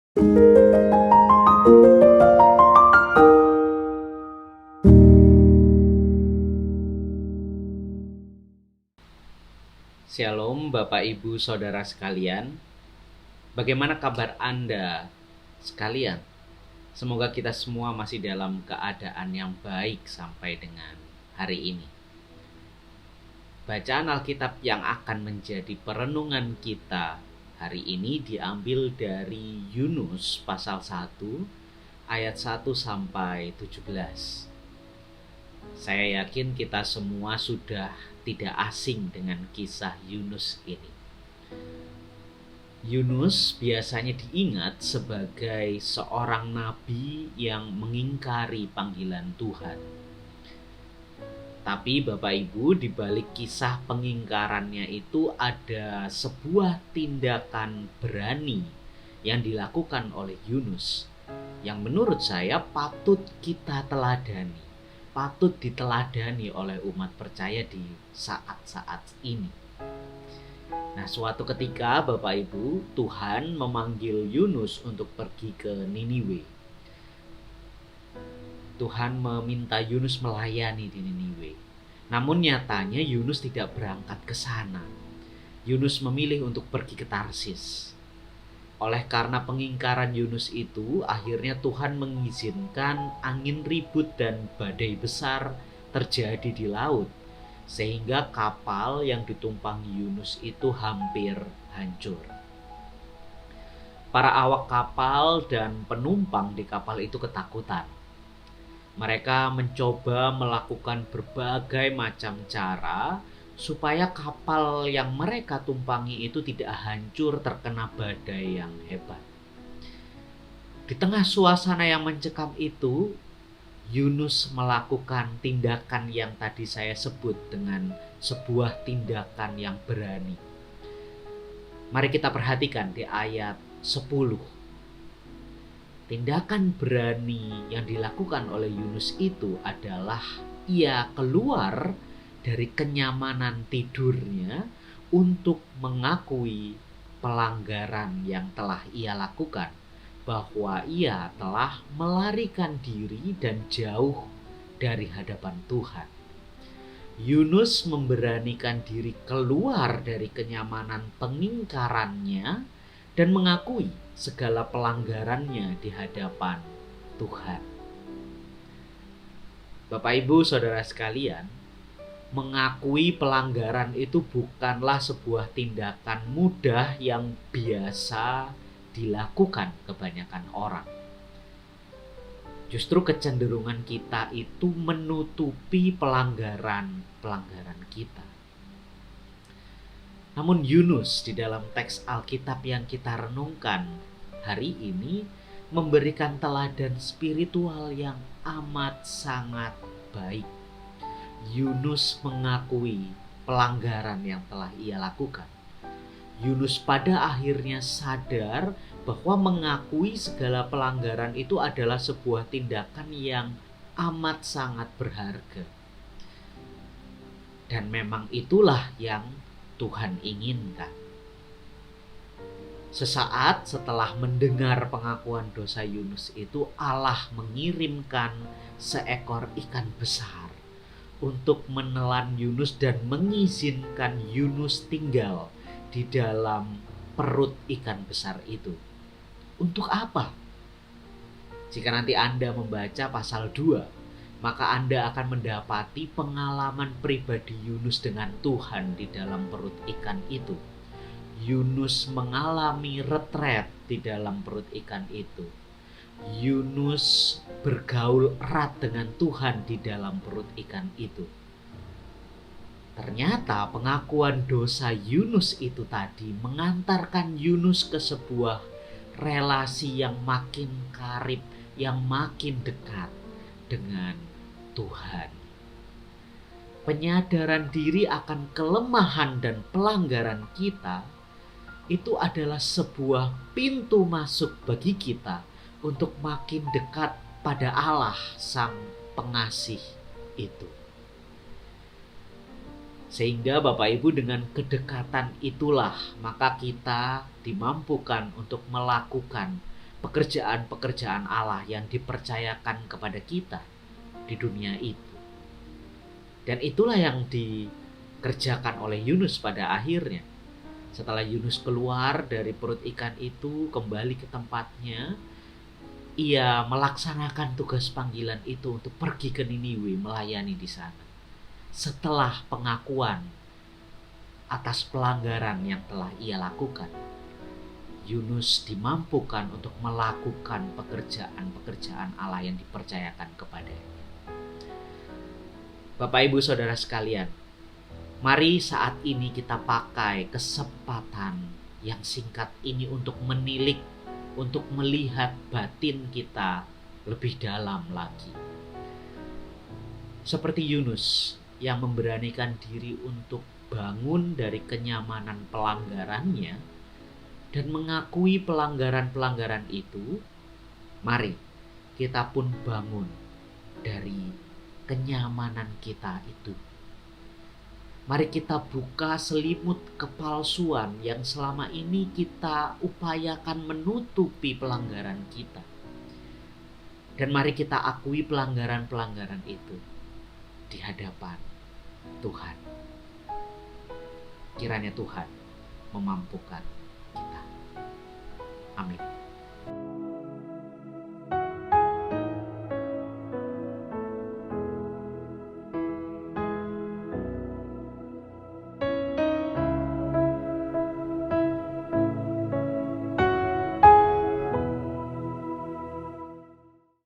Shalom Bapak Ibu Saudara sekalian. Bagaimana kabar Anda sekalian? Semoga kita semua masih dalam keadaan yang baik sampai dengan hari ini. Bacaan Alkitab yang akan menjadi perenungan kita hari ini diambil dari Yunus pasal 1 ayat 1 sampai 17. Saya yakin kita semua sudah tidak asing dengan kisah Yunus ini. Yunus biasanya diingat sebagai seorang nabi yang mengingkari panggilan Tuhan. Tapi Bapak Ibu, di balik kisah pengingkarannya itu ada sebuah tindakan berani yang dilakukan oleh Yunus, yang menurut saya patut kita teladani, patut diteladani oleh umat percaya di saat-saat ini. Nah, suatu ketika Bapak Ibu, Tuhan memanggil Yunus untuk pergi ke Niniwe. Tuhan meminta Yunus melayani di Niniwe. Namun nyatanya Yunus tidak berangkat ke sana. Yunus memilih untuk pergi ke Tarsis. Oleh karena pengingkaran Yunus itu, akhirnya Tuhan mengizinkan angin ribut dan badai besar terjadi di laut, sehingga kapal yang ditumpangi Yunus itu hampir hancur. Para awak kapal dan penumpang di kapal itu ketakutan. Mereka mencoba melakukan berbagai macam cara supaya kapal yang mereka tumpangi itu tidak hancur terkena badai yang hebat. Di tengah suasana yang mencekam itu, Yunus melakukan tindakan yang tadi saya sebut dengan sebuah tindakan yang berani. Mari kita perhatikan di ayat 10. Tindakan berani yang dilakukan oleh Yunus itu adalah ia keluar dari kenyamanan tidurnya untuk mengakui pelanggaran yang telah ia lakukan, bahwa ia telah melarikan diri dan jauh dari hadapan Tuhan. Yunus memberanikan diri keluar dari kenyamanan pengingkarannya dan mengakui segala pelanggarannya di hadapan Tuhan. Bapak Ibu Saudara sekalian, mengakui pelanggaran itu bukanlah sebuah tindakan mudah yang biasa dilakukan kebanyakan orang. Justru kecenderungan kita itu menutupi pelanggaran kita. Namun Yunus di dalam teks Alkitab yang kita renungkan hari ini memberikan teladan spiritual yang amat sangat baik. Yunus mengakui pelanggaran yang telah ia lakukan. Yunus pada akhirnya sadar bahwa mengakui segala pelanggaran itu adalah sebuah tindakan yang amat sangat berharga. Dan memang itulah yang Tuhan inginkan. Sesaat setelah mendengar pengakuan dosa Yunus itu, Allah mengirimkan seekor ikan besar untuk menelan Yunus dan mengizinkan Yunus tinggal di dalam perut ikan besar itu. Untuk apa? Jika nanti Anda membaca pasal 2, maka Anda akan mendapati pengalaman pribadi Yunus dengan Tuhan di dalam perut ikan itu. Yunus mengalami retret di dalam perut ikan itu. Yunus bergaul erat dengan Tuhan di dalam perut ikan itu. Ternyata pengakuan dosa Yunus itu tadi mengantarkan Yunus ke sebuah relasi yang makin karib, yang makin dekat dengan Tuhan. Penyadaran diri akan kelemahan dan pelanggaran kita itu adalah sebuah pintu masuk bagi kita untuk makin dekat pada Allah Sang Pengasih itu. Sehingga Bapak Ibu, dengan kedekatan itulah maka kita dimampukan untuk melakukan pekerjaan-pekerjaan Allah yang dipercayakan kepada kita di dunia itu. Dan itulah yang dikerjakan oleh Yunus pada akhirnya. Setelah Yunus keluar dari perut ikan itu, kembali ke tempatnya, ia melaksanakan tugas panggilan itu untuk pergi ke Niniwe melayani di sana. Setelah pengakuan atas pelanggaran yang telah ia lakukan, Yunus dimampukan untuk melakukan pekerjaan-pekerjaan Allah yang dipercayakan kepadanya. Bapak Ibu Saudara sekalian, mari saat ini kita pakai kesempatan yang singkat ini untuk menilik, untuk melihat batin kita lebih dalam lagi. Seperti Yunus yang memberanikan diri untuk bangun dari kenyamanan pelanggarannya dan mengakui pelanggaran-pelanggaran itu, mari kita pun bangun dari kenyamanan kita itu. Mari kita buka selimut kepalsuan yang selama ini kita upayakan menutupi pelanggaran kita. Dan mari kita akui pelanggaran-pelanggaran itu di hadapan Tuhan. Kiranya Tuhan memampukan kita. Amin.